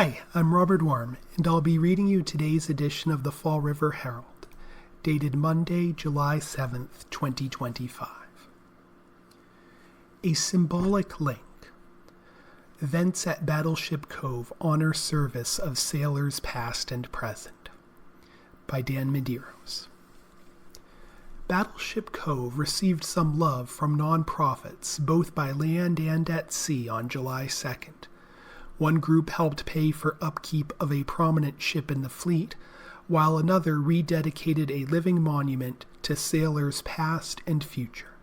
Hi, I'm Robert Worm, and I'll be reading you today's edition of the Fall River Herald, dated Monday, July 7th, 2025. A Symbolic Link. Events at Battleship Cove honor service of sailors past and present. By Dan Medeiros. Battleship Cove received some love from nonprofits both by land and at sea on July 2nd. One group helped pay for upkeep of a prominent ship in the fleet, while another rededicated a living monument to sailors past and future.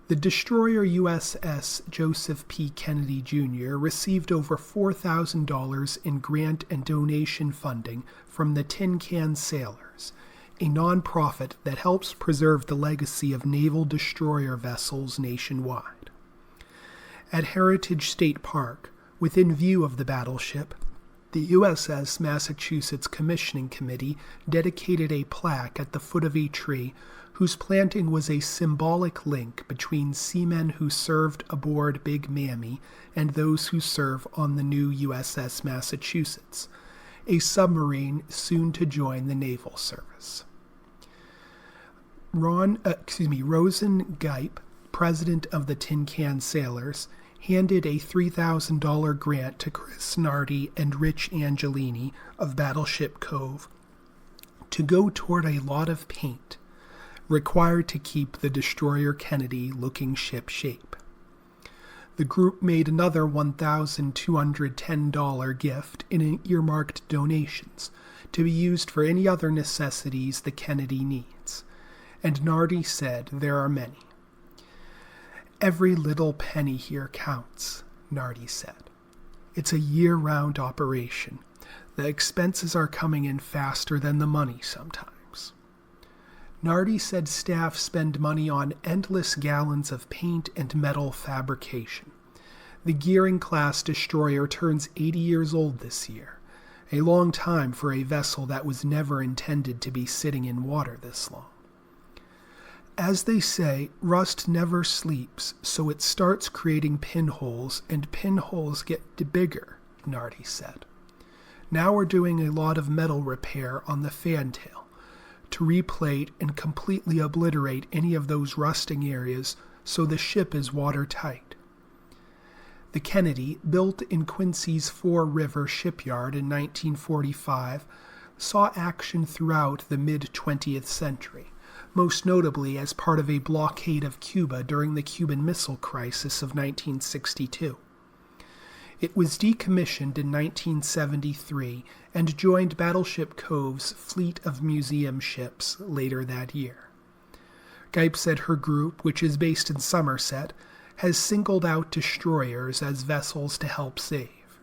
The destroyer USS Joseph P. Kennedy Jr. received over $4,000 in grant and donation funding from the Tin Can Sailors, a nonprofit that helps preserve the legacy of naval destroyer vessels nationwide. At Heritage State Park, within view of the battleship, the USS Massachusetts Commissioning Committee dedicated a plaque at the foot of a tree whose planting was a symbolic link between seamen who served aboard Big Mammy and those who serve on the new USS Massachusetts, a submarine soon to join the naval service. Rosen Gipe, president of the Tin Can Sailors, handed a $3,000 grant to Chris Nardi and Rich Angelini of Battleship Cove to go toward a lot of paint required to keep the destroyer Kennedy looking ship-shape. The group made another $1,210 gift in earmarked donations to be used for any other necessities the Kennedy needs, and Nardi said there are many. "Every little penny here counts," Nardi said. "It's a year-round operation. The expenses are coming in faster than the money sometimes." Nardi said staff spend money on endless gallons of paint and metal fabrication. The Gearing-class destroyer turns 80 years old this year, a long time for a vessel that was never intended to be sitting in water this long. "As they say, rust never sleeps, so it starts creating pinholes, and pinholes get bigger," Nardi said. "Now we're doing a lot of metal repair on the fantail to replate and completely obliterate any of those rusting areas so the ship is watertight." The Kennedy, built in Quincy's Fore River shipyard in 1945, saw action throughout the mid-20th century, most notably as part of a blockade of Cuba during the Cuban Missile Crisis of 1962. It was decommissioned in 1973 and joined Battleship Cove's fleet of museum ships later that year. Gipe said her group, which is based in Somerset, has singled out destroyers as vessels to help save.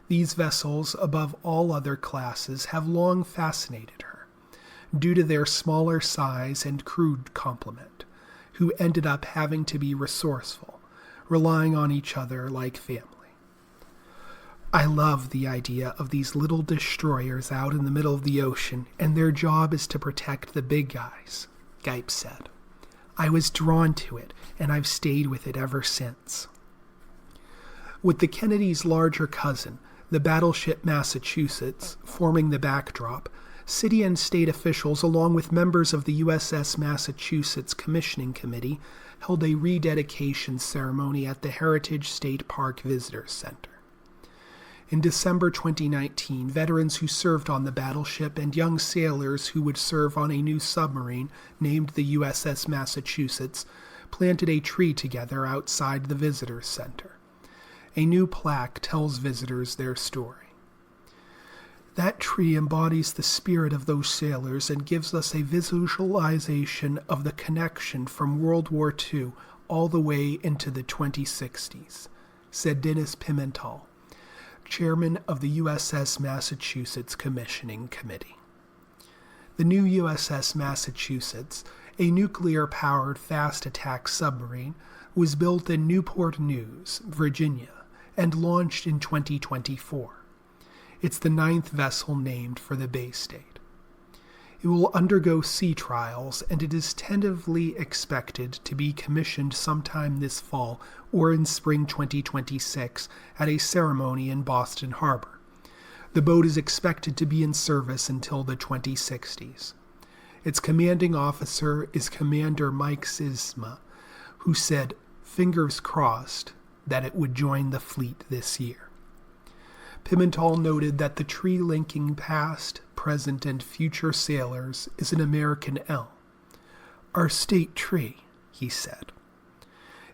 These vessels, above all other classes, have long fascinated her, due to their smaller size and crude complement, who ended up having to be resourceful, relying on each other like family. "I love the idea of these little destroyers out in the middle of the ocean, and their job is to protect the big guys," Gipe said. "I was drawn to it, and I've stayed with it ever since." With the Kennedy's larger cousin, the battleship Massachusetts, forming the backdrop, city and state officials, along with members of the USS Massachusetts Commissioning Committee, held a rededication ceremony at the Heritage State Park Visitor Center. In December 2019, veterans who served on the battleship and young sailors who would serve on a new submarine named the USS Massachusetts planted a tree together outside the Visitor Center. A new plaque tells visitors their story. That tree embodies the spirit of those sailors and gives us a visualization of the connection from World War II all the way into the 2060s, said Dennis Pimentel, chairman of the USS Massachusetts Commissioning Committee. The new USS Massachusetts, a nuclear-powered fast-attack submarine, was built in Newport News, Virginia, and launched in 2024. It's the 9th vessel named for the Bay State. It will undergo sea trials, and it is tentatively expected to be commissioned sometime this fall or in spring 2026 at a ceremony in Boston Harbor, The boat is expected to be in service until the 2060s. Its commanding officer is Commander Mike Sisma, who said, fingers crossed, that it would join the fleet this year. Pimental noted that the tree linking past, present, and future sailors is an American elm. Our state tree, he said.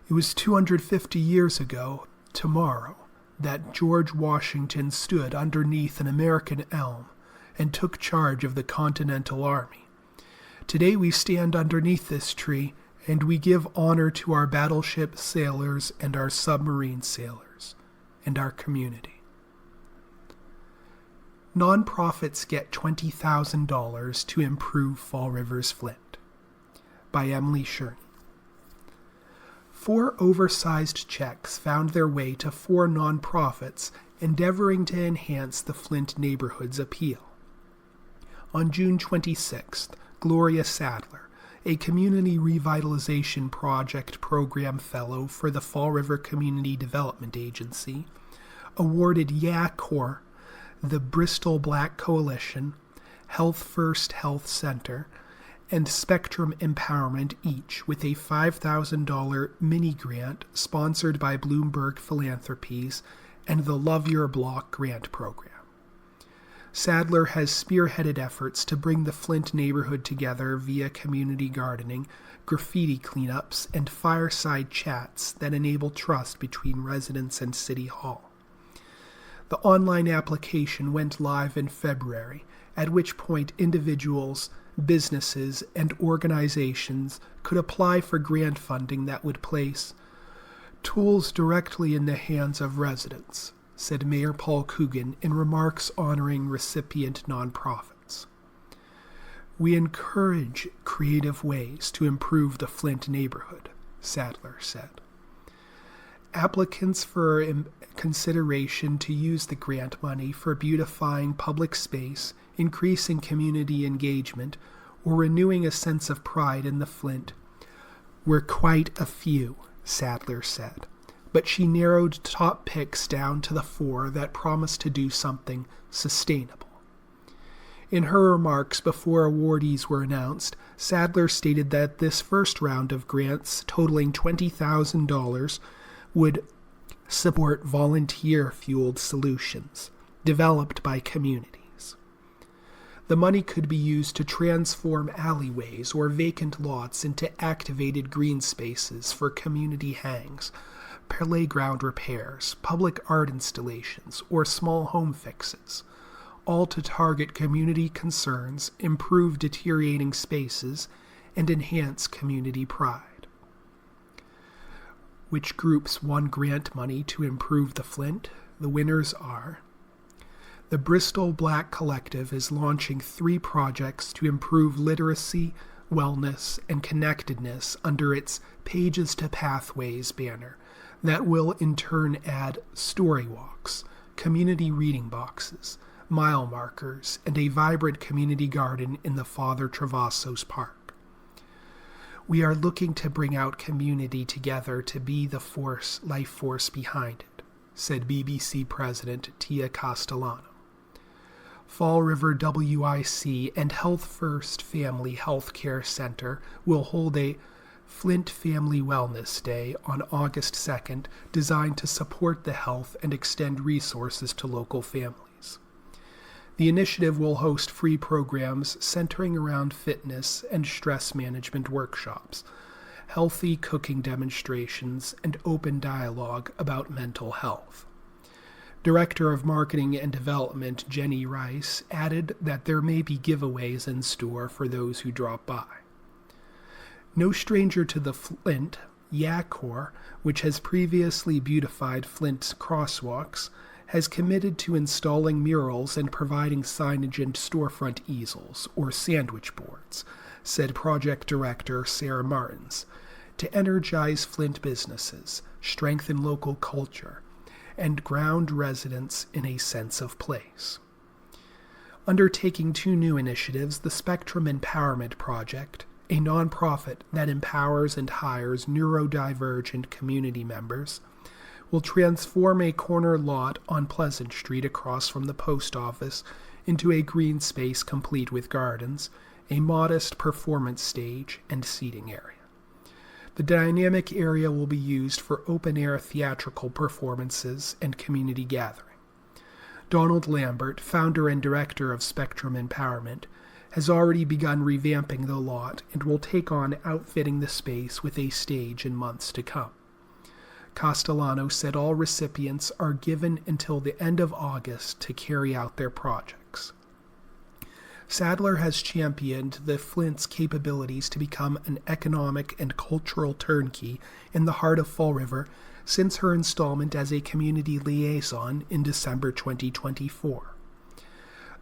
It was 250 years ago, tomorrow, that George Washington stood underneath an American elm and took charge of the Continental Army. Today we stand underneath this tree and we give honor to our battleship sailors and our submarine sailors and our community. Nonprofits get $20,000 to improve Fall River's Flint. By Emily Sherney. 4 oversized checks found their way to 4 nonprofits endeavoring to enhance the Flint neighborhood's appeal. On June 26th, Gloria Sadler, a Community Revitalization Project Program Fellow for the Fall River Community Development Agency, awarded YACOR, the Bristol Black Coalition, Health First Health Center, and Spectrum Empowerment each with a $5,000 mini-grant sponsored by Bloomberg Philanthropies and the Love Your Block grant program. Sadler has spearheaded efforts to bring the Flint neighborhood together via community gardening, graffiti cleanups, and fireside chats that enable trust between residents and City Hall. The online application went live in February, at which point individuals, businesses, and organizations could apply for grant funding that would place tools directly in the hands of residents, said Mayor Paul Coogan in remarks honoring recipient nonprofits. We encourage creative ways to improve the Flint neighborhood, Sadler said. Applicants for consideration to use the grant money for beautifying public space, increasing community engagement, or renewing a sense of pride in the Flint were quite a few, Sadler said, but she narrowed top picks down to the 4 that promised to do something sustainable. In her remarks before awardees were announced, Sadler stated that this first round of grants, totaling $20,000, would support volunteer-fueled solutions developed by communities. The money could be used to transform alleyways or vacant lots into activated green spaces for community hangs, playground repairs, public art installations, or small home fixes, all to target community concerns, improve deteriorating spaces, and enhance community pride. Which groups won grant money to improve the Flint? The winners are: the Bristol Black Collective is launching 3 projects to improve literacy, wellness, and connectedness under its Pages to Pathways banner that will in turn add story walks, community reading boxes, mile markers, and a vibrant community garden in the Father Travassos Park. We are looking to bring out community together to be the life force behind it, said BBC President Tia Castellano. Fall River WIC and Health First Family Health Care Center will hold a Flint Family Wellness Day on August 2nd, designed to support the health and extend resources to local families. The initiative will host free programs centering around fitness and stress management workshops, healthy cooking demonstrations, and open dialogue about mental health. Director of Marketing and Development Jenny Rice added that there may be giveaways in store for those who drop by. No stranger to the Flint, YACOR, which has previously beautified Flint's crosswalks, has committed to installing murals and providing signage and storefront easels, or sandwich boards, said Project Director Sarah Martins, to energize Flint businesses, strengthen local culture, and ground residents in a sense of place. Undertaking 2 new initiatives, the Spectrum Empowerment Project, a nonprofit that empowers and hires neurodivergent community members, will transform a corner lot on Pleasant Street across from the post office into a green space complete with gardens, a modest performance stage, and seating area. The dynamic area will be used for open-air theatrical performances and community gathering. Donald Lambert, founder and director of Spectrum Empowerment, has already begun revamping the lot and will take on outfitting the space with a stage in months to come. Castellano said all recipients are given until the end of August to carry out their projects. Sadler has championed the Flint's capabilities to become an economic and cultural turnkey in the heart of Fall River since her installment as a community liaison in December 2024.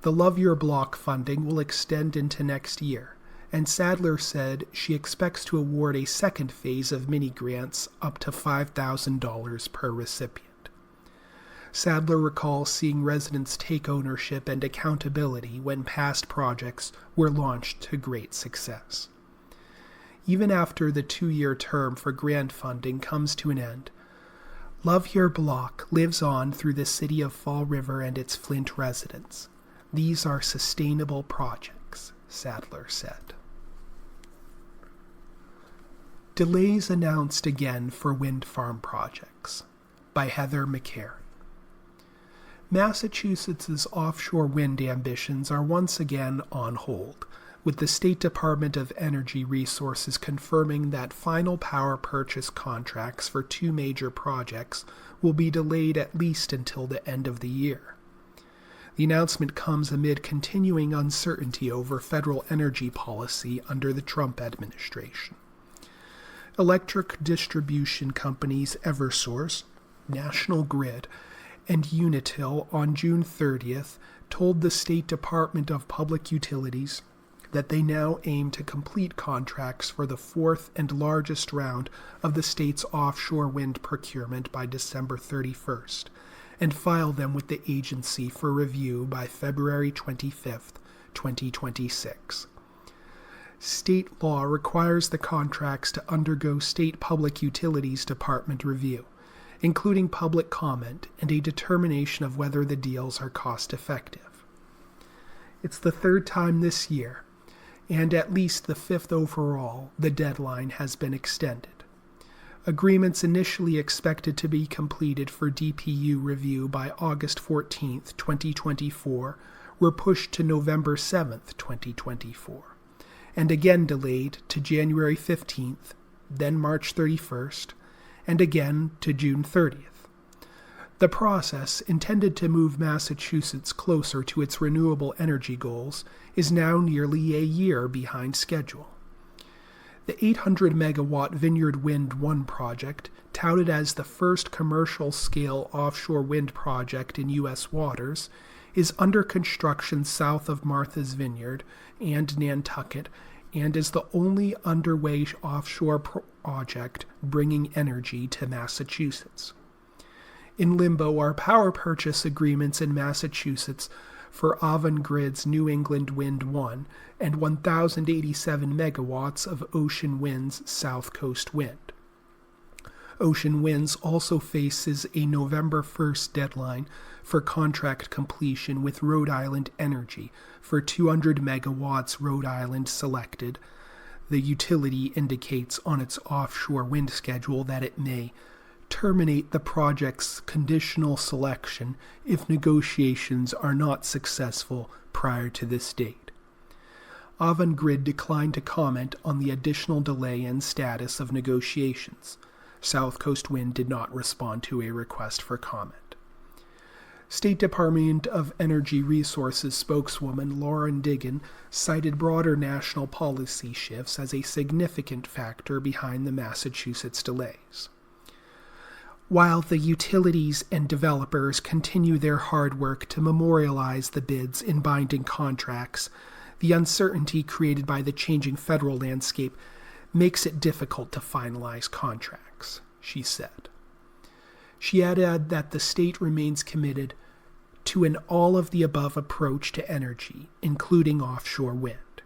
The Love Your Block funding will extend into next year, and Sadler said she expects to award a second phase of mini-grants up to $5,000 per recipient. Sadler recalls seeing residents take ownership and accountability when past projects were launched to great success. Even after the 2-year term for grant funding comes to an end, Love Your Block lives on through the city of Fall River and its Flint residents. These are sustainable projects, Sadler said. Delays announced again for wind farm projects, by Heather McCary. Massachusetts's offshore wind ambitions are once again on hold, with the State Department of Energy Resources confirming that final power purchase contracts for 2 major projects will be delayed at least until the end of the year. The announcement comes amid continuing uncertainty over federal energy policy under the Trump administration. Electric distribution companies Eversource, National Grid, and Unitil on June 30th told the State Department of Public Utilities that they now aim to complete contracts for the 4th and largest round of the state's offshore wind procurement by December 31st, and file them with the agency for review by February 25th, 2026. State law requires the contracts to undergo State Public Utilities Department review, including public comment and a determination of whether the deals are cost-effective. It's the 3rd time this year, and at least the 5th overall, the deadline has been extended. Agreements initially expected to be completed for DPU review by August 14, 2024, were pushed to November 7, 2024, and again delayed to January 15th, then March 31st, and again to June 30th. The process, intended to move Massachusetts closer to its renewable energy goals, is now nearly a year behind schedule. The 800-megawatt Vineyard Wind 1 project, touted as the first commercial-scale offshore wind project in U.S. waters, is under construction south of Martha's Vineyard and Nantucket, and is the only underway offshore project bringing energy to Massachusetts. In limbo are power purchase agreements in Massachusetts for Avangrid's New England Wind 1 and 1,087 megawatts of Ocean Winds South Coast Wind. Ocean Winds also faces a November 1st deadline for contract completion with Rhode Island Energy for 200 megawatts Rhode Island selected. The utility indicates on its offshore wind schedule that it may terminate the project's conditional selection if negotiations are not successful prior to this date. Avangrid declined to comment on the additional delay and status of negotiations. South Coast Wind did not respond to a request for comment. State Department of Energy Resources spokeswoman Lauren Diggin cited broader national policy shifts as a significant factor behind the Massachusetts delays. While the utilities and developers continue their hard work to memorialize the bids in binding contracts, the uncertainty created by the changing federal landscape makes it difficult to finalize contracts, she said. She added that the state remains committed to an all-of-the-above approach to energy, including offshore wind.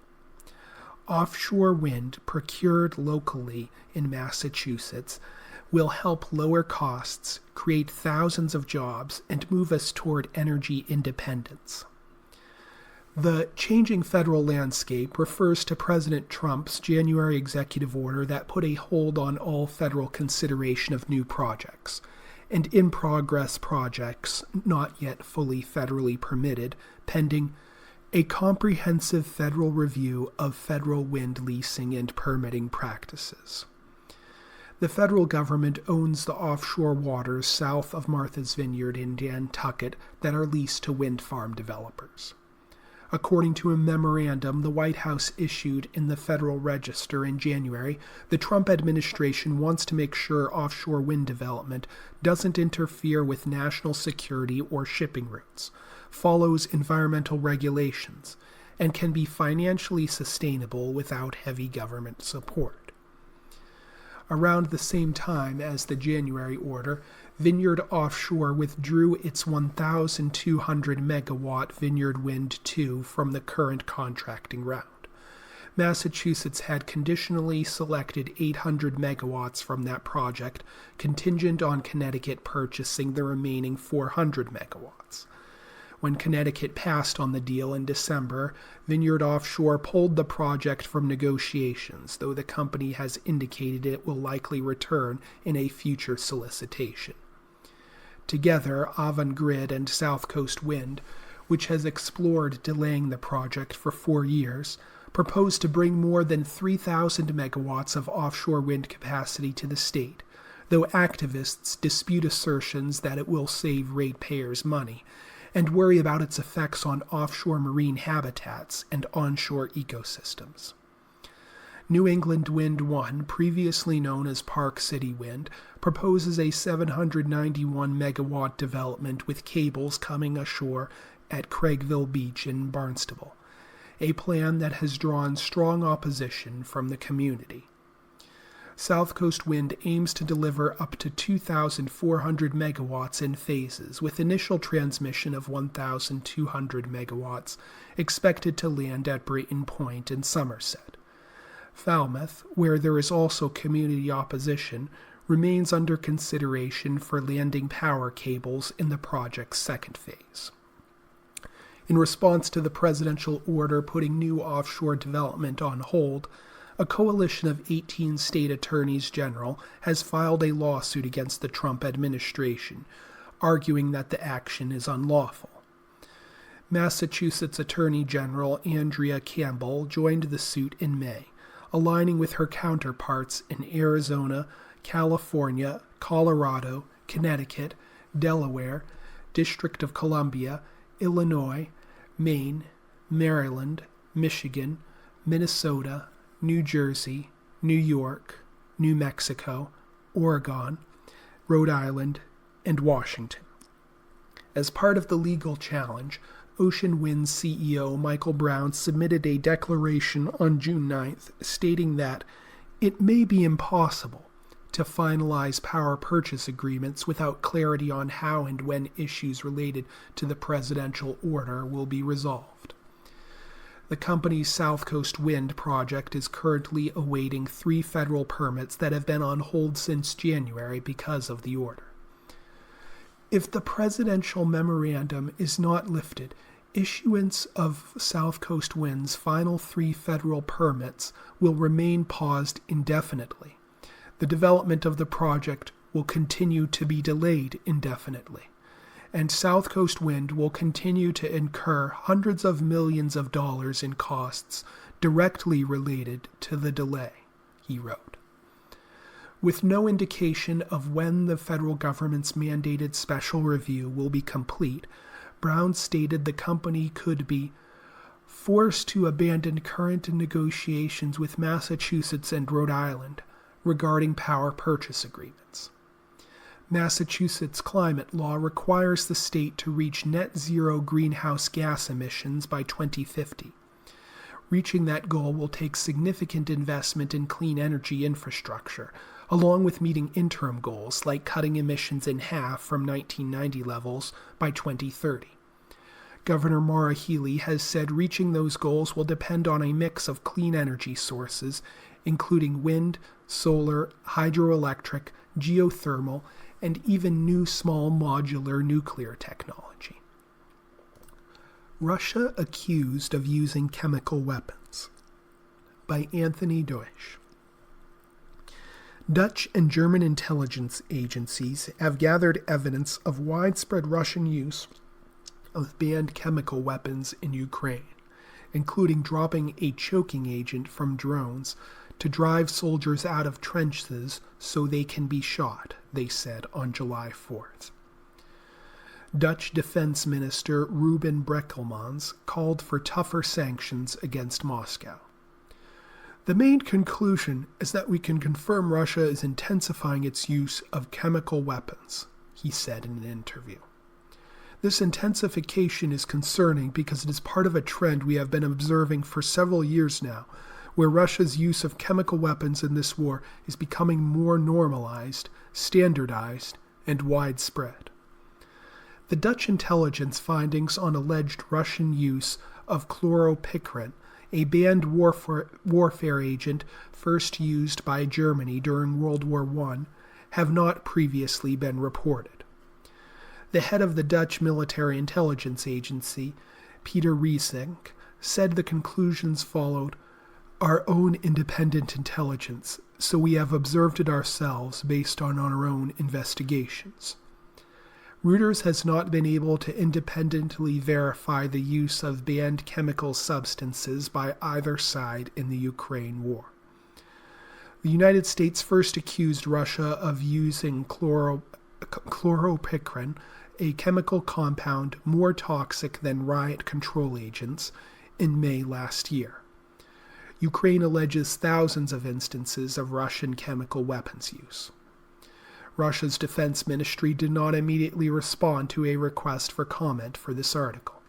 Offshore wind procured locally in Massachusetts will help lower costs, create thousands of jobs, and move us toward energy independence. The changing federal landscape refers to President Trump's January executive order that put a hold on all federal consideration of new projects, and in-progress projects not yet fully federally permitted, pending a comprehensive federal review of federal wind leasing and permitting practices. The federal government owns the offshore waters south of Martha's Vineyard in Nantucket that are leased to wind farm developers. According to a memorandum the White House issued in the Federal Register in January, the Trump administration wants to make sure offshore wind development doesn't interfere with national security or shipping routes, follows environmental regulations, and can be financially sustainable without heavy government support. Around the same time as the January order, Vineyard Offshore withdrew its 1,200 megawatt Vineyard Wind 2 from the current contracting round. Massachusetts had conditionally selected 800 megawatts from that project, contingent on Connecticut purchasing the remaining 400 megawatts. When Connecticut passed on the deal in December, Vineyard Offshore pulled the project from negotiations, though the company has indicated it will likely return in a future solicitation. Together, Avangrid and South Coast Wind, which has explored delaying the project for 4 years, propose to bring more than 3,000 megawatts of offshore wind capacity to the state, though activists dispute assertions that it will save ratepayers money, and worry about its effects on offshore marine habitats and onshore ecosystems. New England Wind 1, previously known as Park City Wind, proposes a 791 megawatt development with cables coming ashore at Craigville Beach in Barnstable, a plan that has drawn strong opposition from the community. South Coast Wind aims to deliver up to 2,400 megawatts in phases, with initial transmission of 1,200 megawatts expected to land at Brayton Point in Somerset. Falmouth, where there is also community opposition, remains under consideration for landing power cables in the project's second phase. In response to the presidential order putting new offshore development on hold, a coalition of 18 state attorneys general has filed a lawsuit against the Trump administration, arguing that the action is unlawful. Massachusetts Attorney General Andrea Campbell joined the suit in May, aligning with her counterparts in Arizona, California, Colorado, Connecticut, Delaware, District of Columbia, Illinois, Maine, Maryland, Michigan, Minnesota, New Jersey, New York, New Mexico, Oregon, Rhode Island, and Washington. As part of the legal challenge, Ocean Winds CEO Michael Brown submitted a declaration on June 9th stating that it may be impossible to finalize power purchase agreements without clarity on how and when issues related to the presidential order will be resolved. The company's South Coast Wind project is currently awaiting 3 federal permits that have been on hold since January because of the order. If the presidential memorandum is not lifted, issuance of South Coast Wind's final 3 federal permits will remain paused indefinitely. The development of the project will continue to be delayed indefinitely, and South Coast Wind will continue to incur hundreds of millions of dollars in costs directly related to the delay, he wrote. With no indication of when the federal government's mandated special review will be complete, Brown stated the company could be forced to abandon current negotiations with Massachusetts and Rhode Island regarding power purchase agreements. Massachusetts climate law requires the state to reach net zero greenhouse gas emissions by 2050. Reaching that goal will take significant investment in clean energy infrastructure, along with meeting interim goals like cutting emissions in half from 1990 levels by 2030. Governor Maura Healey has said reaching those goals will depend on a mix of clean energy sources, including wind, solar, hydroelectric, geothermal, and even new small modular nuclear technology. Russia accused of using chemical weapons, by Anthony Deutsch. Dutch and German intelligence agencies have gathered evidence of widespread Russian use of banned chemical weapons in Ukraine, including dropping a choking agent from drones to drive soldiers out of trenches so they can be shot, they said on July 4th. Dutch Defense Minister Ruben Brekelmans called for tougher sanctions against Moscow. The main conclusion is that we can confirm Russia is intensifying its use of chemical weapons, he said in an interview. This intensification is concerning because it is part of a trend we have been observing for several years now, where Russia's use of chemical weapons in this war is becoming more normalized, standardized, and widespread. The Dutch intelligence findings on alleged Russian use of chloropicrin, a banned warfare agent first used by Germany during World War I, have not previously been reported. The head of the Dutch Military Intelligence Agency, Peter Riesink, said the conclusions followed our own independent intelligence, so we have observed it ourselves based on our own investigations. Reuters has not been able to independently verify the use of banned chemical substances by either side in the Ukraine war. The United States first accused Russia of using chloropicrin, a chemical compound more toxic than riot control agents, in May last year. Ukraine alleges thousands of instances of Russian chemical weapons use. Russia's defense ministry did not immediately respond to a request for comment for this article.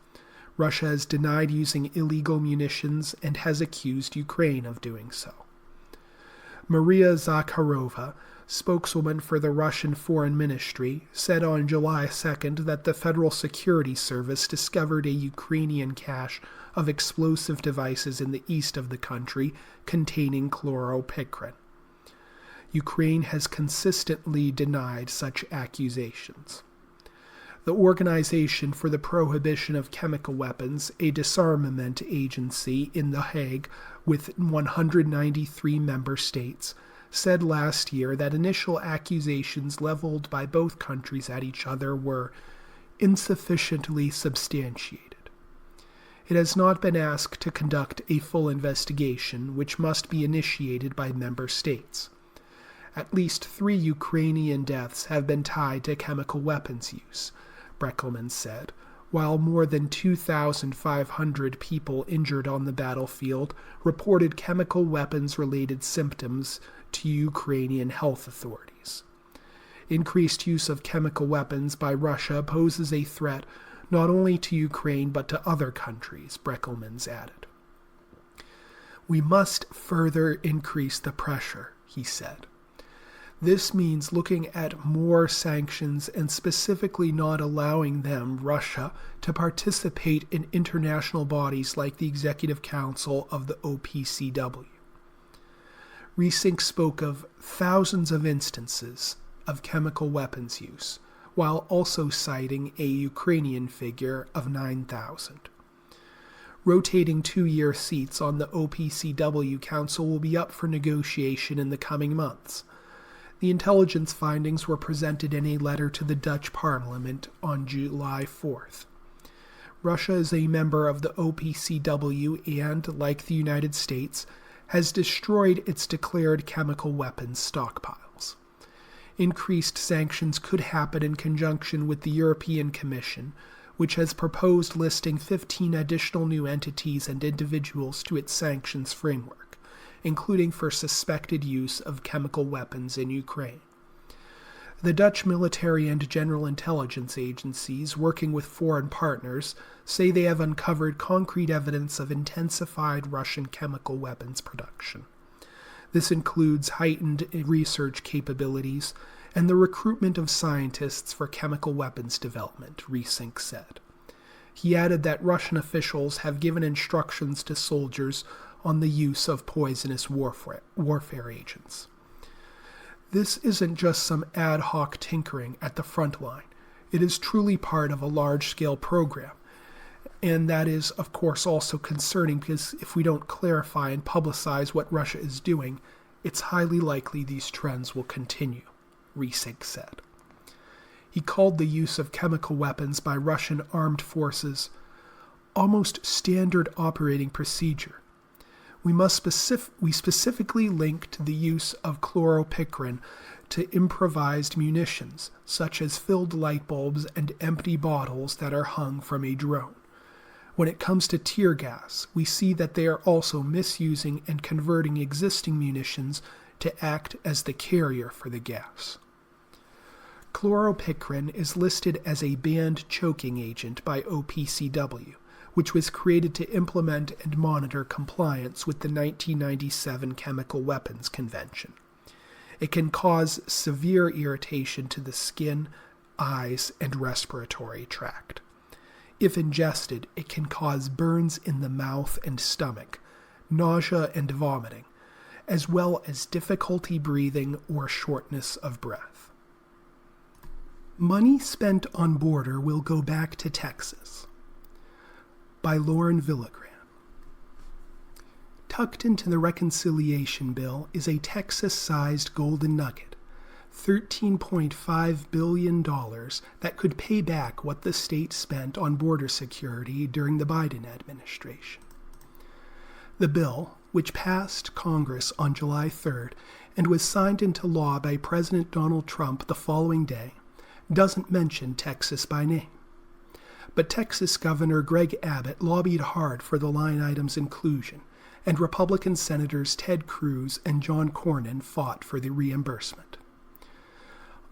Russia has denied using illegal munitions and has accused Ukraine of doing so. Maria Zakharova, spokeswoman for the Russian Foreign Ministry, said on July 2nd that the Federal Security Service discovered a Ukrainian cache of explosive devices in the east of the country containing chloropicrin. Ukraine has consistently denied such accusations. The Organization for the Prohibition of Chemical Weapons, a disarmament agency in The Hague with 193 member states, said last year that initial accusations leveled by both countries at each other were insufficiently substantiated. It has not been asked to conduct a full investigation, which must be initiated by member states. At least 3 Ukrainian deaths have been tied to chemical weapons use, Brekelmans said, while more than 2,500 people injured on the battlefield reported chemical weapons-related symptoms to Ukrainian health authorities. Increased use of chemical weapons by Russia poses a threat not only to Ukraine but to other countries, Brekelmans added. We must further increase the pressure, he said. This means looking at more sanctions and specifically not allowing them, Russia, to participate in international bodies like the Executive Council of the OPCW. Riesink spoke of thousands of instances of chemical weapons use, while also citing a Ukrainian figure of 9,000. Rotating 2-year seats on the OPCW Council will be up for negotiation in the coming months. The intelligence findings were presented in a letter to the Dutch Parliament on July 4th. Russia is a member of the OPCW and, like the United States, has destroyed its declared chemical weapons stockpiles. Increased sanctions could happen in conjunction with the European Commission, which has proposed listing 15 additional new entities and individuals to its sanctions framework, including for suspected use of chemical weapons in Ukraine. The Dutch military and general intelligence agencies, working with foreign partners, say they have uncovered concrete evidence of intensified Russian chemical weapons production. This includes heightened research capabilities and the recruitment of scientists for chemical weapons development, Riesink said. He added that Russian officials have given instructions to soldiers on the use of poisonous warfare agents. This isn't just some ad hoc tinkering at the front line. It is truly part of a large-scale program. And that is, of course, also concerning because if we don't clarify and publicize what Russia is doing, it's highly likely these trends will continue, Reesig said. He called the use of chemical weapons by Russian armed forces almost standard operating procedure. We specifically linked the use of chloropicrin to improvised munitions, such as filled light bulbs and empty bottles that are hung from a drone. When it comes to tear gas, we see that they are also misusing and converting existing munitions to act as the carrier for the gas. Chloropicrin is listed as a banned choking agent by OPCW, which was created to implement and monitor compliance with the 1997 Chemical Weapons Convention. It can cause severe irritation to the skin, eyes, and respiratory tract. If ingested, it can cause burns in the mouth and stomach, nausea and vomiting, as well as difficulty breathing or shortness of breath. Money spent on border will go back to Texas. By Lauren Villagran. Tucked into the reconciliation bill is a Texas-sized golden nugget, $13.5 billion that could pay back what the state spent on border security during the Biden administration. The bill, which passed Congress on July 3rd and was signed into law by President Donald Trump the following day, doesn't mention Texas by name. But Texas Governor Greg Abbott lobbied hard for the line item's inclusion, and Republican Senators Ted Cruz and John Cornyn fought for the reimbursement.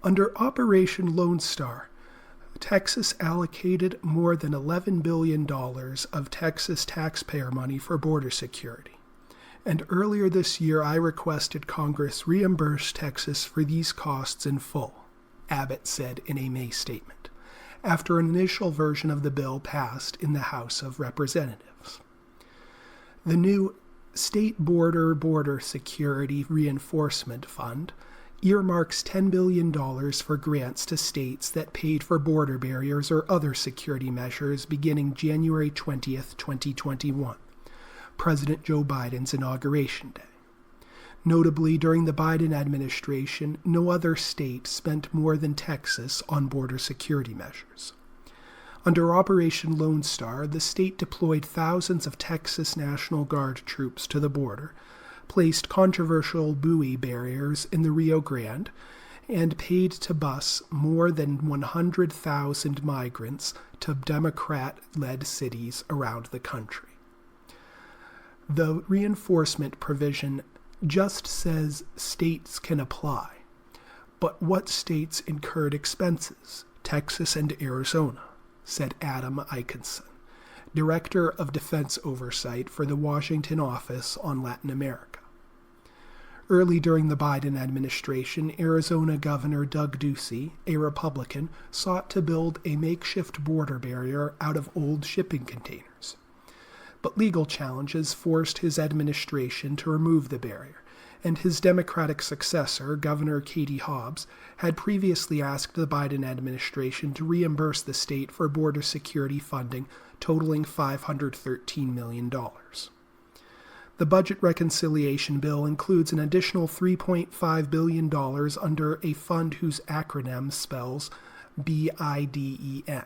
Under Operation Lone Star, Texas allocated more than $11 billion of Texas taxpayer money for border security. And earlier this year, I requested Congress reimburse Texas for these costs in full, Abbott said in a May statement, after an initial version of the bill passed in the House of Representatives. The new State Border Security Reinforcement Fund earmarks $10 billion for grants to states that paid for border barriers or other security measures beginning January 20th, 2021, President Joe Biden's inauguration day. Notably, during the Biden administration, no other state spent more than Texas on border security measures. Under Operation Lone Star, the state deployed thousands of Texas National Guard troops to the border, placed controversial buoy barriers in the Rio Grande, and paid to bus more than 100,000 migrants to Democrat-led cities around the country. The reinforcement provision just says states can apply, but what states incurred expenses? Texas and Arizona, said Adam Eikenson, Director of Defense Oversight for the Washington Office on Latin America. Early during the Biden administration, Arizona Governor Doug Ducey, a Republican, sought to build a makeshift border barrier out of old shipping containers. But legal challenges forced his administration to remove the barrier, and his Democratic successor, Governor Katie Hobbs, had previously asked the Biden administration to reimburse the state for border security funding totaling $513 million. The budget reconciliation bill includes an additional $3.5 billion under a fund whose acronym spells BIDEN,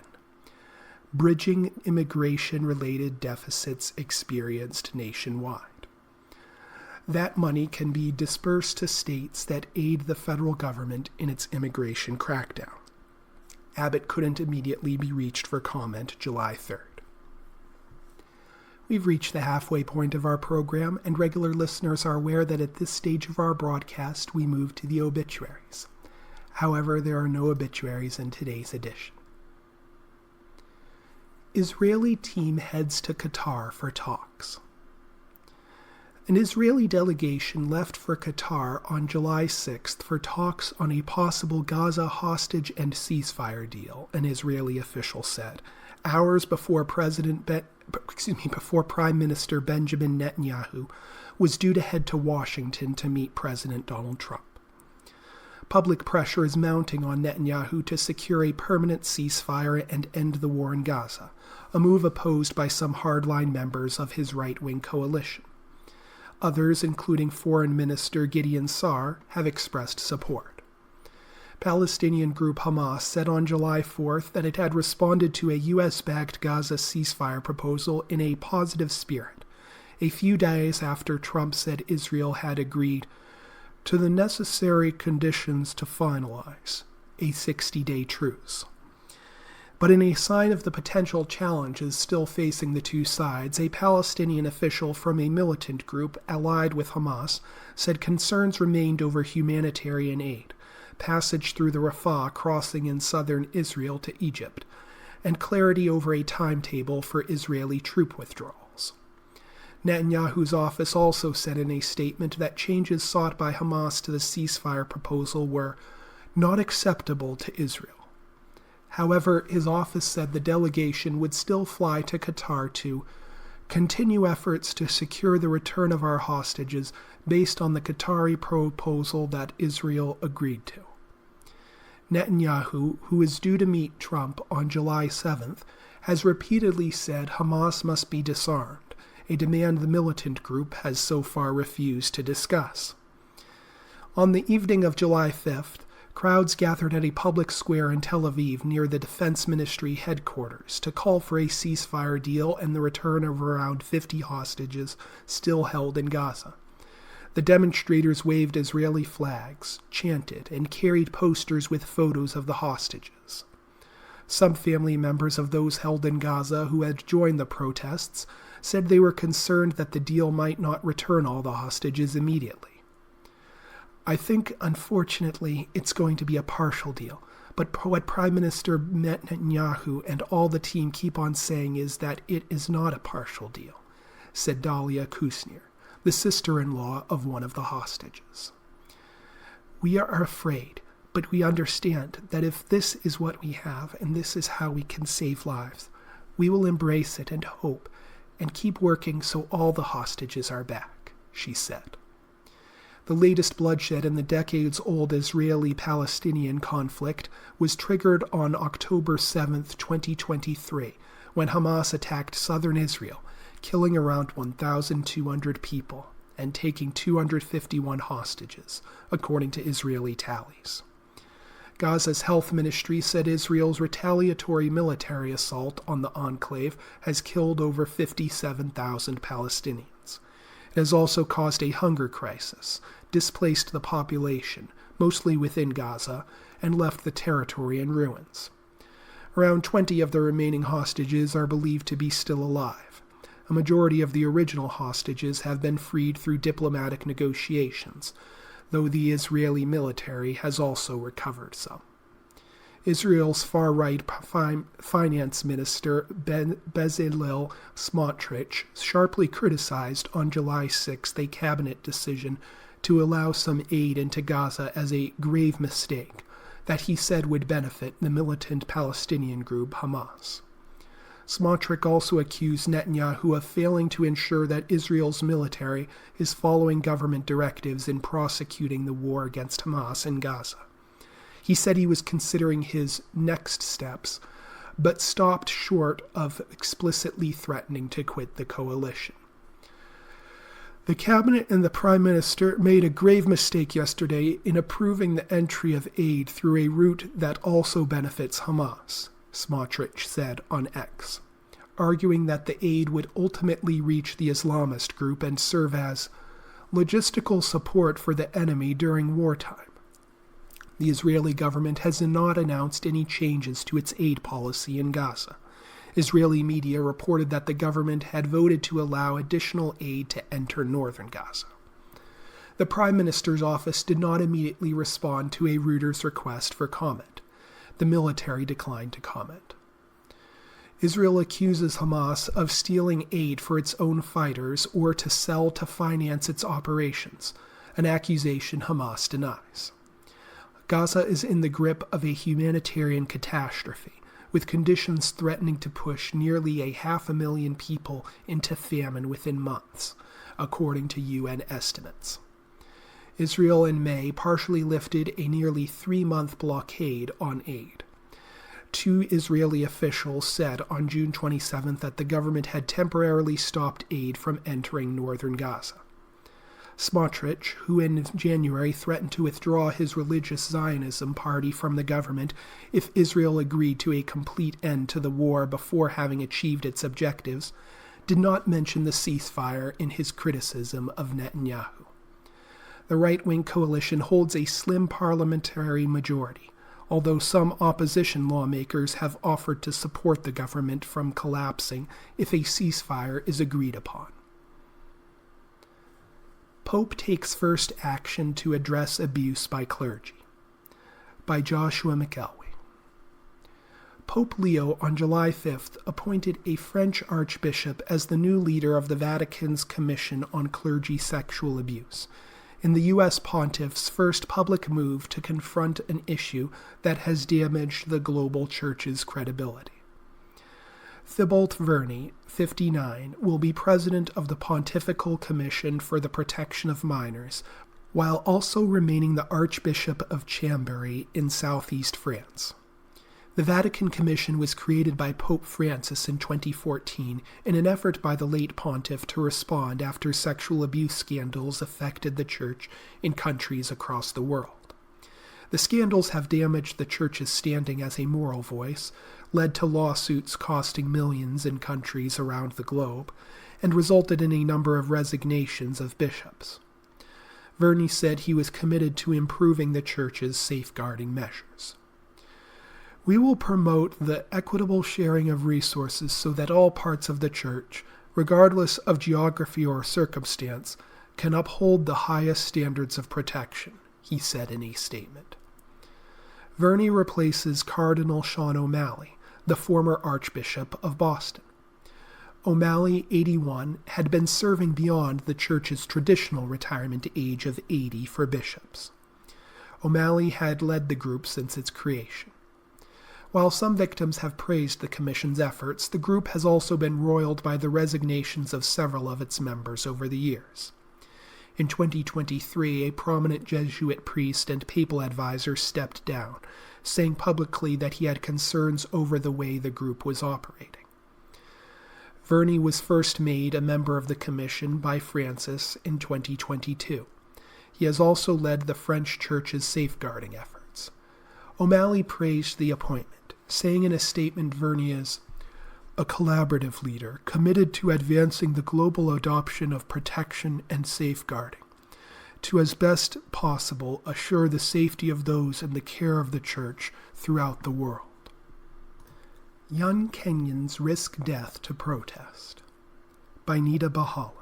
Bridging Immigration-Related Deficits Experienced Nationwide. That money can be dispersed to states that aid the federal government in its immigration crackdown. Abbott couldn't immediately be reached for comment July 3rd. We've reached the halfway point of our program, and regular listeners are aware that at this stage of our broadcast we move to the obituaries. However, there are no obituaries in today's edition. Israeli team heads to Qatar for talks. An Israeli delegation left for Qatar on July 6th for talks on a possible Gaza hostage and ceasefire deal, an Israeli official said, hours before Prime Minister Benjamin Netanyahu was due to head to Washington to meet President Donald Trump. public pressure is mounting on Netanyahu to secure a permanent ceasefire and end the war in Gaza, a move opposed by some hardline members of his right-wing coalition. Others, including Foreign Minister Gideon Sa'ar, have expressed support. Palestinian group Hamas said on July 4th that it had responded to a U.S.-backed Gaza ceasefire proposal in a positive spirit, a few days after Trump said Israel had agreed to the necessary conditions to finalize a 60-day truce. But in a sign of the potential challenges still facing the two sides, a Palestinian official from a militant group allied with Hamas said concerns remained over humanitarian aid, passage through the Rafah crossing in southern Israel to Egypt, and clarity over a timetable for Israeli troop withdrawals. Netanyahu's office also said in a statement that changes sought by Hamas to the ceasefire proposal were not acceptable to Israel. However, his office said the delegation would still fly to Qatar to continue efforts to secure the return of our hostages based on the Qatari proposal that Israel agreed to. Netanyahu, who is due to meet Trump on July 7th, has repeatedly said Hamas must be disarmed, a demand the militant group has so far refused to discuss. On the evening of July 5th, crowds gathered at a public square in Tel Aviv near the Defense Ministry headquarters to call for a ceasefire deal and the return of around 50 hostages still held in Gaza. The demonstrators waved Israeli flags, chanted, and carried posters with photos of the hostages. Some family members of those held in Gaza who had joined the protests said they were concerned that the deal might not return all the hostages immediately. I think, unfortunately, it's going to be a partial deal, but what Prime Minister Netanyahu and all the team keep on saying is that it is not a partial deal, said Dalia Kusnir, the sister-in-law of one of the hostages. We are afraid, but we understand that if this is what we have and this is how we can save lives, we will embrace it and hope and keep working so all the hostages are back, she said. The latest bloodshed in the decades-old Israeli-Palestinian conflict was triggered on October 7, 2023, when Hamas attacked southern Israel, killing around 1,200 people and taking 251 hostages, according to Israeli tallies. Gaza's health ministry said Israel's retaliatory military assault on the enclave has killed over 57,000 Palestinians. It has also caused a hunger crisis, displaced the population, mostly within Gaza, and left the territory in ruins. Around 20 of the remaining hostages are believed to be still alive. A majority of the original hostages have been freed through diplomatic negotiations, though the Israeli military has also recovered some. Israel's far-right finance minister Bezalel Smotrich sharply criticized on July 6th a cabinet decision to allow some aid into Gaza as a grave mistake that he said would benefit the militant Palestinian group Hamas. Smotrich also accused Netanyahu of failing to ensure that Israel's military is following government directives in prosecuting the war against Hamas in Gaza. He said he was considering his next steps, but stopped short of explicitly threatening to quit the coalition. The cabinet and the prime minister made a grave mistake yesterday in approving the entry of aid through a route that also benefits Hamas, Smotrich said on X, arguing that the aid would ultimately reach the Islamist group and serve as logistical support for the enemy during wartime. The Israeli government has not announced any changes to its aid policy in Gaza. Israeli media reported that the government had voted to allow additional aid to enter northern Gaza. The Prime Minister's office did not immediately respond to a Reuters request for comment. The military declined to comment. Israel accuses Hamas of stealing aid for its own fighters or to sell to finance its operations, an accusation Hamas denies. Gaza is in the grip of a humanitarian catastrophe, with conditions threatening to push nearly 500,000 people into famine within months, according to UN estimates. Israel in May partially lifted a nearly 3-month blockade on aid. 2 Israeli officials said on June 27th that the government had temporarily stopped aid from entering northern Gaza. Smotrich, who in January threatened to withdraw his religious Zionism party from the government if Israel agreed to a complete end to the war before having achieved its objectives, did not mention the ceasefire in his criticism of Netanyahu. The right-wing coalition holds a slim parliamentary majority, although some opposition lawmakers have offered to support the government from collapsing if a ceasefire is agreed upon. Pope takes first action to address abuse by clergy. By Joshua McElwee. Pope Leo on July 5th appointed a French archbishop as the new leader of the Vatican's Commission on Clergy Sexual Abuse, in the U.S. pontiff's first public move to confront an issue that has damaged the global church's credibility. Thibault Verney, 59, will be president of the Pontifical Commission for the Protection of Minors, while also remaining the Archbishop of Chambéry in southeast France. The Vatican Commission was created by Pope Francis in 2014 in an effort by the late pontiff to respond after sexual abuse scandals affected the Church in countries across the world. The scandals have damaged the Church's standing as a moral voice, led to lawsuits costing millions in countries around the globe, and resulted in a number of resignations of bishops. Verney said he was committed to improving the Church's safeguarding measures. We will promote the equitable sharing of resources so that all parts of the Church, regardless of geography or circumstance, can uphold the highest standards of protection, he said in a statement. Verney replaces Cardinal Sean O'Malley, the former Archbishop of Boston. O'Malley, 81, had been serving beyond the Church's traditional retirement age of 80 for bishops. O'Malley had led the group since its creation. While some victims have praised the Commission's efforts, the group has also been roiled by the resignations of several of its members over the years. In 2023, a prominent Jesuit priest and papal advisor stepped down, saying publicly that he had concerns over the way the group was operating. Verney was first made a member of the Commission by Francis in 2022. He has also led the French Church's safeguarding efforts. O'Malley praised the appointment, saying in a statement Verney is a collaborative leader committed to advancing the global adoption of protection and safeguarding, to as best possible assure the safety of those in the care of the Church throughout the world. Young Kenyans risk death to protest. By Nita Bahala.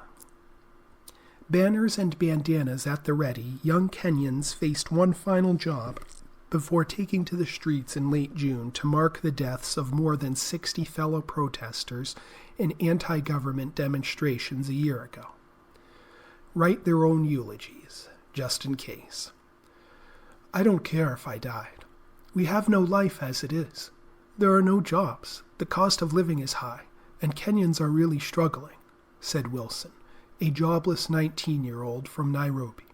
Banners and bandanas at the ready, young Kenyans faced one final job before taking to the streets in late June to mark the deaths of more than 60 fellow protesters in anti-government demonstrations a year ago. Write their own eulogies, just in case. I don't care if I died. We have no life as it is. There are no jobs, the cost of living is high, and Kenyans are really struggling, said Wilson, a jobless 19-year-old from Nairobi.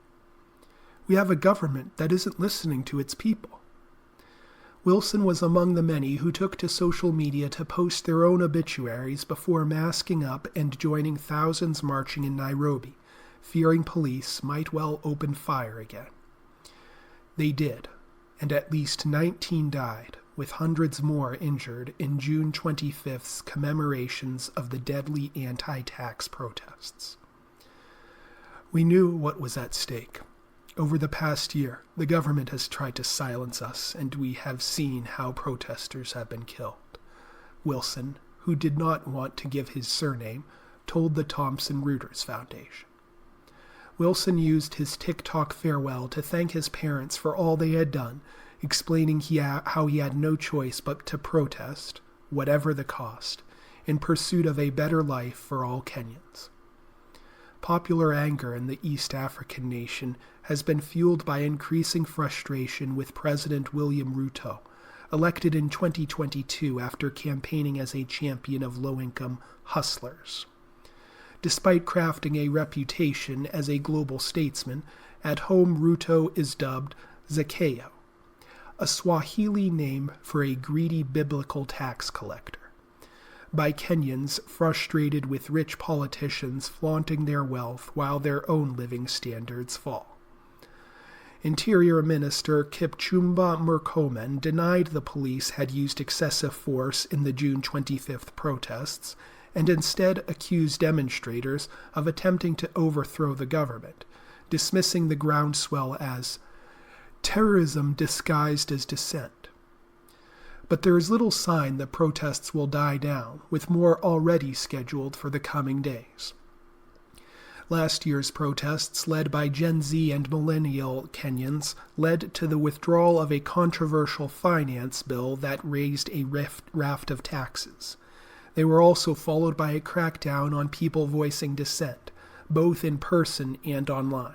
We have a government that isn't listening to its people. Wilson was among the many who took to social media to post their own obituaries before masking up and joining thousands marching in Nairobi, fearing police might well open fire again. They did, and at least 19 died, with hundreds more injured in June 25th's commemorations of the deadly anti-tax protests. We knew what was at stake. Over the past year, the government has tried to silence us, and we have seen how protesters have been killed. Wilson, who did not want to give his surname, told the Thomson Reuters Foundation. Wilson used his TikTok farewell to thank his parents for all they had done, explaining how he had no choice but to protest, whatever the cost, in pursuit of a better life for all Kenyans. Popular anger in the East African nation has been fueled by increasing frustration with President William Ruto, elected in 2022 after campaigning as a champion of low-income hustlers. Despite crafting a reputation as a global statesman, at home Ruto is dubbed Zakayo, a Swahili name for a greedy biblical tax collector, by Kenyans frustrated with rich politicians flaunting their wealth while their own living standards fall. Interior Minister Kipchumba Murkomen denied the police had used excessive force in the June 25th protests and instead accused demonstrators of attempting to overthrow the government, dismissing the groundswell as terrorism disguised as dissent. But there is little sign that protests will die down, with more already scheduled for the coming days. Last year's protests, led by Gen Z and millennial Kenyans, led to the withdrawal of a controversial finance bill that raised a raft of taxes. They were also followed by a crackdown on people voicing dissent, both in person and online.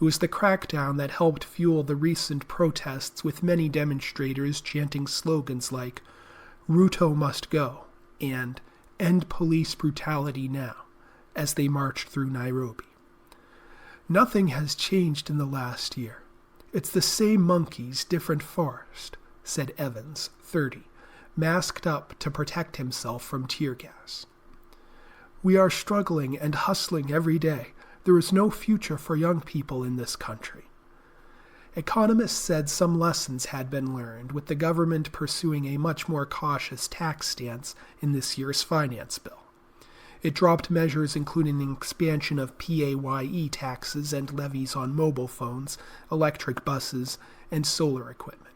It was the crackdown that helped fuel the recent protests, with many demonstrators chanting slogans like, "Ruto must go," and "End police brutality now," as they marched through Nairobi. Nothing has changed in the last year. It's the same monkeys, different forest, said Evans, 30, masked up to protect himself from tear gas. We are struggling and hustling every day. There is no future for young people in this country. Economists said some lessons had been learned, with the government pursuing a much more cautious tax stance in this year's finance bill. It dropped measures including an expansion of PAYE taxes and levies on mobile phones, electric buses, and solar equipment.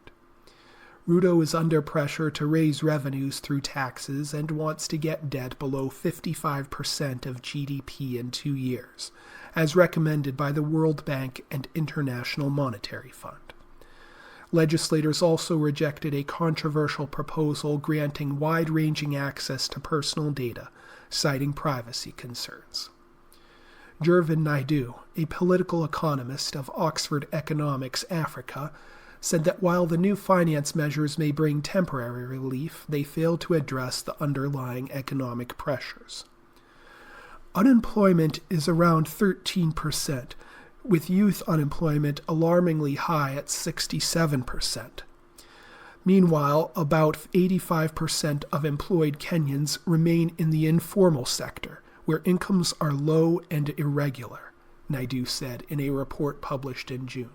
Ruto is under pressure to raise revenues through taxes and wants to get debt below 55% of GDP in 2 years, as recommended by the World Bank and International Monetary Fund. Legislators also rejected a controversial proposal granting wide-ranging access to personal data, citing privacy concerns. Jervin Naidu, a political economist of Oxford Economics Africa, said that while the new finance measures may bring temporary relief, they fail to address the underlying economic pressures. Unemployment is around 13%, with youth unemployment alarmingly high at 67%. Meanwhile, about 85% of employed Kenyans remain in the informal sector, where incomes are low and irregular, Naidu said in a report published in June.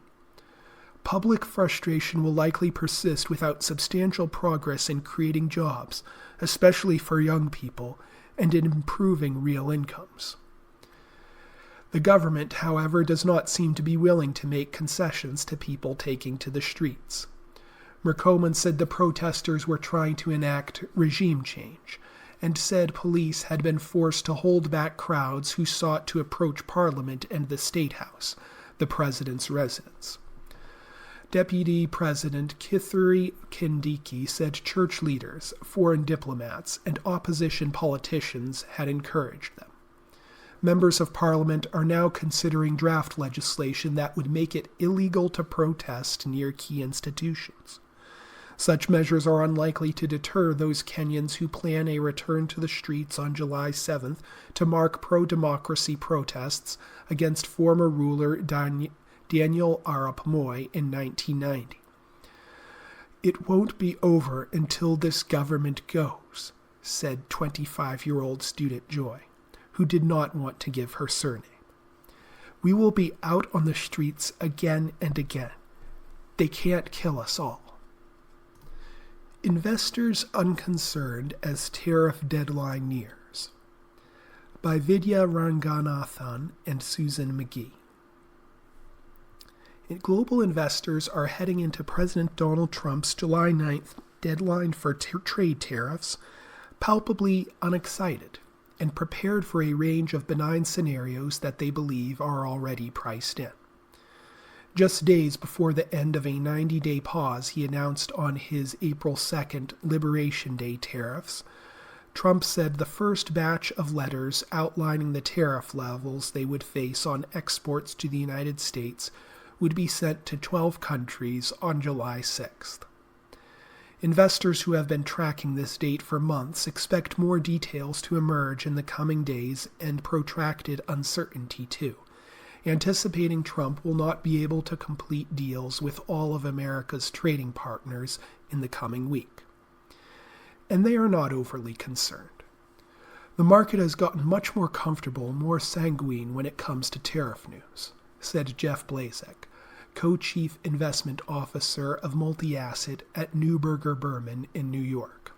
Public frustration will likely persist without substantial progress in creating jobs, especially for young people, and in improving real incomes. The government, however, does not seem to be willing to make concessions to people taking to the streets. Murkomen said the protesters were trying to enact regime change, and said police had been forced to hold back crowds who sought to approach Parliament and the State House, the president's residence. Deputy President Kithure Kindiki said church leaders, foreign diplomats, and opposition politicians had encouraged them. Members of Parliament are now considering draft legislation that would make it illegal to protest near key institutions. Such measures are unlikely to deter those Kenyans who plan a return to the streets on July 7th to mark pro-democracy protests against former ruler Daniel Arap Moi in 1990. It won't be over until this government goes, said 25-year-old student Joy, who did not want to give her surname. We will be out on the streets again and again. They can't kill us all. Investors unconcerned as tariff deadline nears. By Vidya Ranganathan and Susan McGee. Global investors are heading into President Donald Trump's July 9th deadline for trade tariffs palpably unexcited and prepared for a range of benign scenarios that they believe are already priced in. Just days before the end of a 90-day pause he announced on his April 2nd Liberation Day tariffs, Trump said the first batch of letters outlining the tariff levels they would face on exports to the United States would be sent to 12 countries on July 6th. Investors who have been tracking this date for months expect more details to emerge in the coming days and protracted uncertainty too, anticipating Trump will not be able to complete deals with all of America's trading partners in the coming week. And they are not overly concerned. The market has gotten much more comfortable, more sanguine when it comes to tariff news, said Jeff Blazek, co-chief investment officer of multi-asset at Neuberger Berman in New York.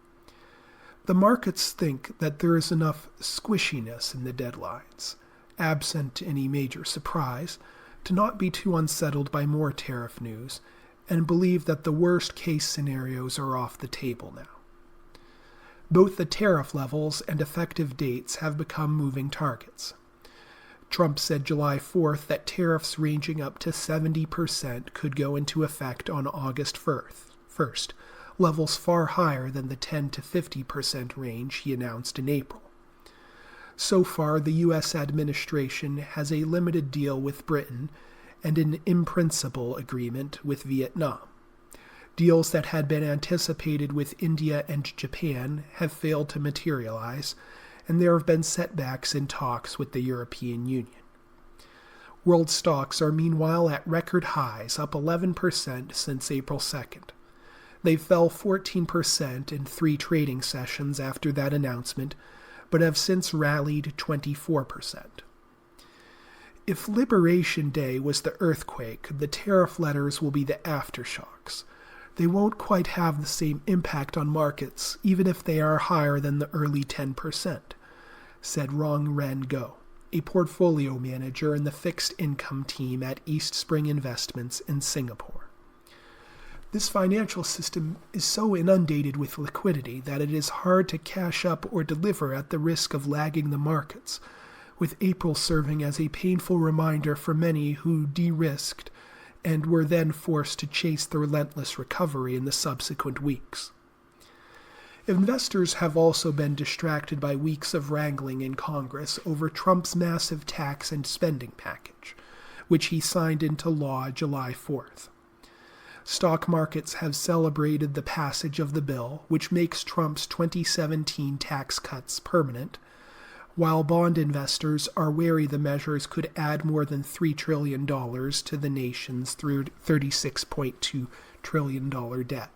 The markets think that there is enough squishiness in the deadlines, absent any major surprise, to not be too unsettled by more tariff news, and believe that the worst-case scenarios are off the table now. Both the tariff levels and effective dates have become moving targets. Trump said July 4th that tariffs ranging up to 70% could go into effect on August 1st, levels far higher than the 10 to 50% range he announced in April. So far, the U.S. administration has a limited deal with Britain and an in-principle agreement with Vietnam. Deals that had been anticipated with India and Japan have failed to materialize, and there have been setbacks in talks with the European Union. World stocks are meanwhile at record highs, up 11% since April 2nd. They fell 14% in 3 trading sessions after that announcement, but have since rallied 24%. If Liberation Day was the earthquake, the tariff letters will be the aftershocks. They won't quite have the same impact on markets, even if they are higher than the early 10%, said Rong Ren Go, a portfolio manager in the fixed income team at East Spring Investments in Singapore. This financial system is so inundated with liquidity that it is hard to cash up or deliver at the risk of lagging the markets, with April serving as a painful reminder for many who de-risked and were then forced to chase the relentless recovery in the subsequent weeks. Investors have also been distracted by weeks of wrangling in Congress over Trump's massive tax and spending package, which he signed into law July 4th. Stock markets have celebrated the passage of the bill, which makes Trump's 2017 tax cuts permanent, while bond investors are wary the measures could add more than $3 trillion to the nation's $36.2 trillion debt.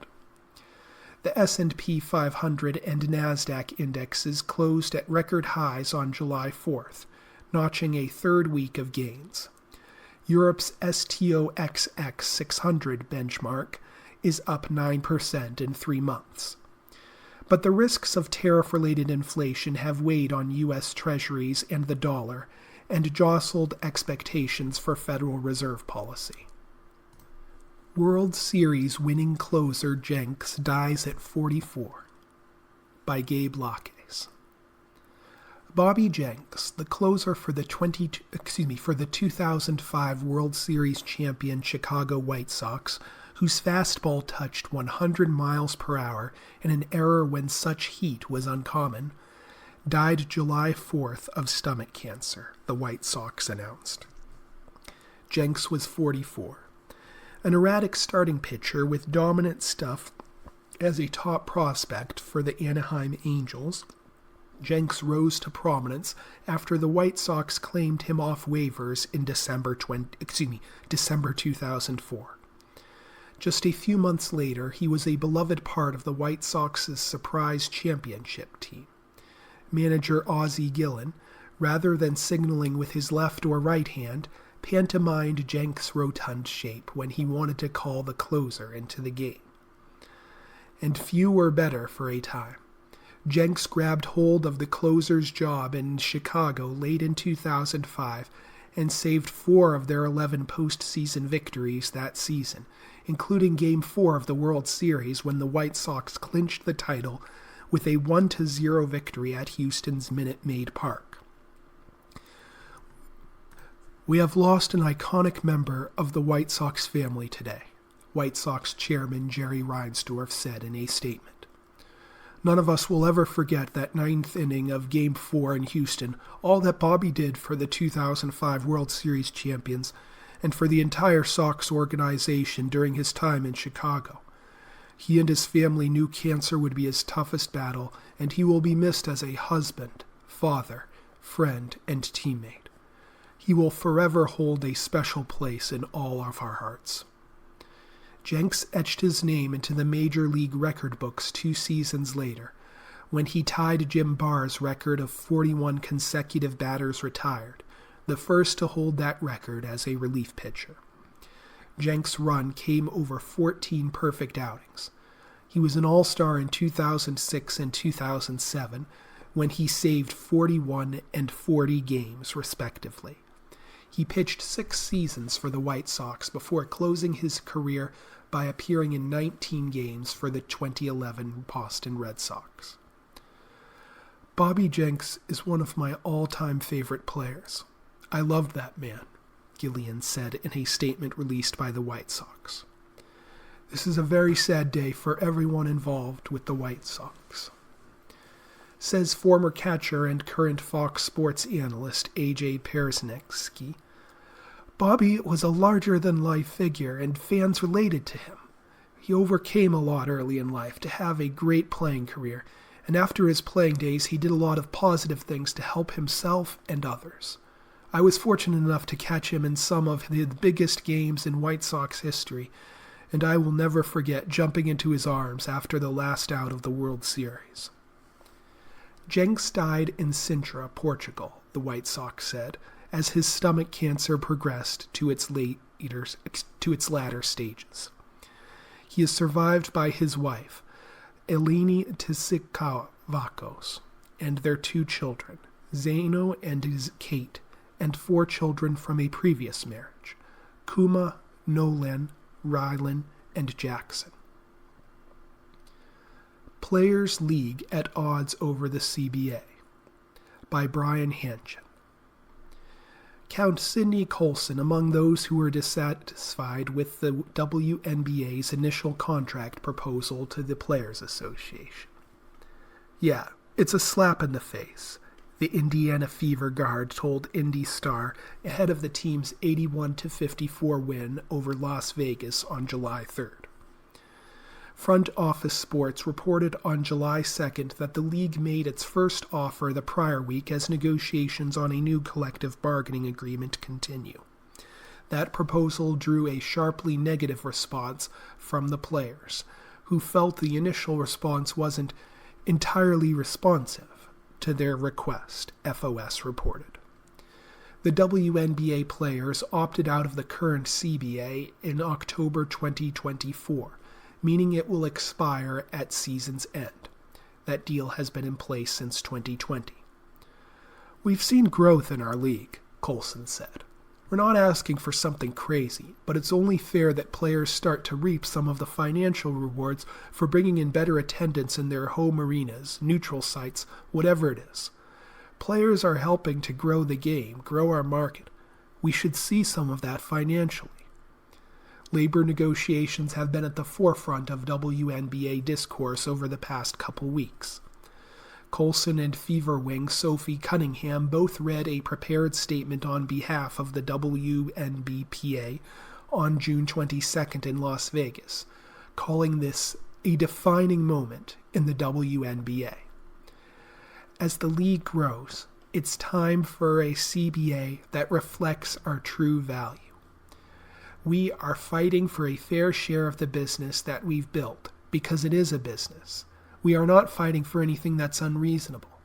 The S&P 500 and NASDAQ indexes closed at record highs on July 4th, notching a third week of gains. Europe's STOXX 600 benchmark is up 9% in 3 months. But the risks of tariff-related inflation have weighed on U.S. Treasuries and the dollar and jostled expectations for Federal Reserve policy. World Series winning closer Jenks dies at 44 by Gabe Laques. Bobby Jenks, the closer for the 2005 World Series champion Chicago White Sox, whose fastball touched 100 miles per hour in an era when such heat was uncommon, died July 4th of stomach cancer, the White Sox announced. Jenks was 44. An erratic starting pitcher with dominant stuff as a top prospect for the Anaheim Angels, Jenks rose to prominence after the White Sox claimed him off waivers in December 2004. Just a few months later, he was a beloved part of the White Sox's surprise championship team. Manager Ozzie Gillen, rather than signaling with his left or right hand, pantomimed Jenks' rotund shape when he wanted to call the closer into the game. And few were better for a time. Jenks grabbed hold of the closer's job in Chicago late in 2005 and saved 4 of their 11 postseason victories that season, including Game 4 of the World Series when the White Sox clinched the title with a 1-0 victory at Houston's Minute Maid Park. We have lost an iconic member of the White Sox family today, White Sox chairman Jerry Reinsdorf said in a statement. None of us will ever forget that 9th inning of Game 4 in Houston, all that Bobby did for the 2005 World Series champions and for the entire Sox organization during his time in Chicago. He and his family knew cancer would be his toughest battle, and he will be missed as a husband, father, friend, and teammate. He will forever hold a special place in all of our hearts. Jenks etched his name into the Major League record books 2 seasons later, when he tied Jim Barr's record of 41 consecutive batters retired, the first to hold that record as a relief pitcher. Jenks' run came over 14 perfect outings. He was an All-Star in 2006 and 2007, when he saved 41 and 40 games, respectively. He pitched 6 seasons for the White Sox before closing his career by appearing in 19 games for the 2011 Boston Red Sox. Bobby Jenks is one of my all-time favorite players. I loved that man, Gillian said in a statement released by the White Sox. This is a very sad day for everyone involved with the White Sox, says former catcher and current Fox Sports analyst A.J. Persniewski. Bobby was a larger-than-life figure, and fans related to him. He overcame a lot early in life to have a great playing career, and after his playing days, he did a lot of positive things to help himself and others. I was fortunate enough to catch him in some of the biggest games in White Sox history, and I will never forget jumping into his arms after the last out of the World Series. Jenks died in Sintra, Portugal, the White Sox said, as his stomach cancer progressed to its latter stages. He is survived by his wife, Eleni Tsikavakos, and their 2 children, Zeno and Kate, and 4 children from a previous marriage, Kuma, Nolan, Rylan, and Jackson. Players' League at Odds Over the CBA by Brian Hanchen. Count Sidney Colson among those who were dissatisfied with the WNBA's initial contract proposal to the Players Association. Yeah, it's a slap in the face, the Indiana Fever guard told Indy Star ahead of the team's 81-54 win over Las Vegas on July 3rd. Front Office Sports reported on July 2nd that the league made its first offer the prior week as negotiations on a new collective bargaining agreement continue. That proposal drew a sharply negative response from the players, who felt the initial response wasn't entirely responsive to their request, FOS reported. The WNBA players opted out of the current CBA in October 2024, meaning it will expire at season's end. That deal has been in place since 2020. We've seen growth in our league, Colson said. We're not asking for something crazy, but it's only fair that players start to reap some of the financial rewards for bringing in better attendance in their home arenas, neutral sites, whatever it is. Players are helping to grow the game, grow our market. We should see some of that financially. Labor negotiations have been at the forefront of WNBA discourse over the past couple weeks. Colson and Fever wing Sophie Cunningham both read a prepared statement on behalf of the WNBPA on June 22nd in Las Vegas, calling this a defining moment in the WNBA. As the league grows, it's time for a CBA that reflects our true value. We are fighting for a fair share of the business that we've built, because it is a business. We are not fighting for anything that's unreasonable.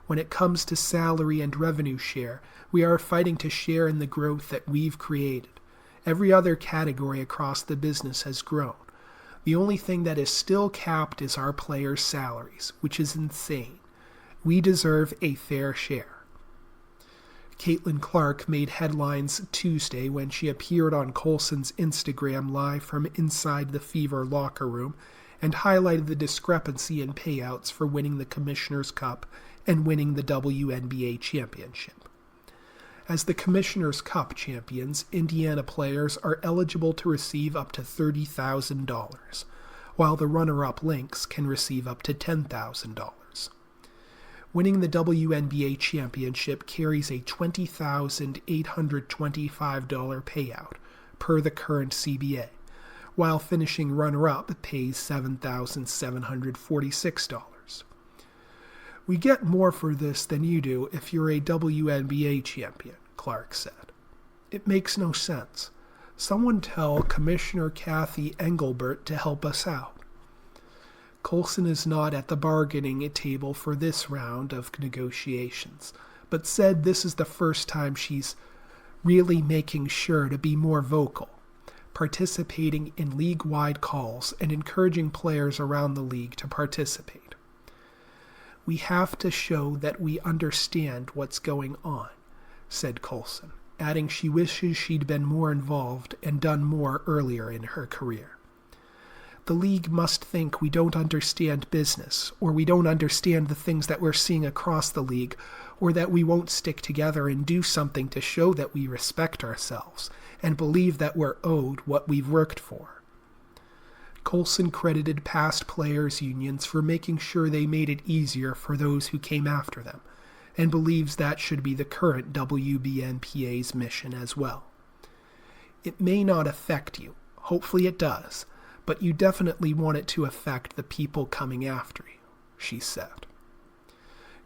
When it comes to salary and revenue share, we are fighting to share in the growth that we've created. Every other category across the business has grown. The only thing that is still capped is our players' salaries, which is insane. We deserve a fair share. Caitlin Clark made headlines Tuesday when she appeared on Colson's Instagram Live from inside the Fever locker room and highlighted the discrepancy in payouts for winning the Commissioner's Cup and winning the WNBA championship. As the Commissioner's Cup champions, Indiana players are eligible to receive up to $30,000, while the runner-up Lynx can receive up to $10,000. Winning the WNBA championship carries a $20,825 payout per the current CBA, while finishing runner-up pays $7,746. We get more for this than you do if you're a WNBA champion, Clark said. It makes no sense. Someone tell Commissioner Kathy Engelbert to help us out. Coulson is not at the bargaining table for this round of negotiations, but said this is the first time she's really making sure to be more vocal, participating in league-wide calls and encouraging players around the league to participate. We have to show that we understand what's going on, said Coulson, adding she wishes she'd been more involved and done more earlier in her career. The league must think we don't understand business, or we don't understand the things that we're seeing across the league, or that we won't stick together and do something to show that we respect ourselves and believe that we're owed what we've worked for. Coulson credited past players' unions for making sure they made it easier for those who came after them, and believes that should be the current WBNPA's mission as well. It may not affect you, hopefully it does, but you definitely want it to affect the people coming after you, she said.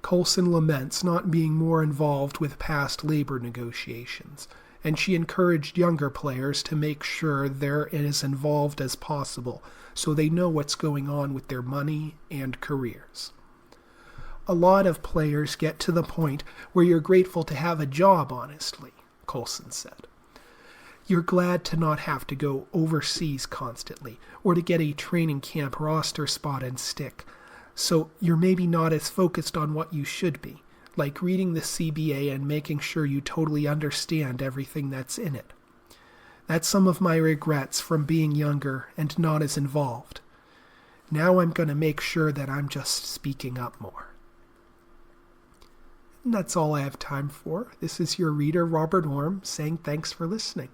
Coulson laments not being more involved with past labor negotiations, and she encouraged younger players to make sure they're as involved as possible so they know what's going on with their money and careers. A lot of players get to the point where you're grateful to have a job, honestly, Coulson said. You're glad to not have to go overseas constantly or to get a training camp roster spot and stick, so you're maybe not as focused on what you should be, like reading the CBA and making sure you totally understand everything that's in it. That's some of my regrets from being younger and not as involved. Now I'm going to make sure that I'm just speaking up more. And that's all I have time for. This is your reader, Robert Orm, saying thanks for listening.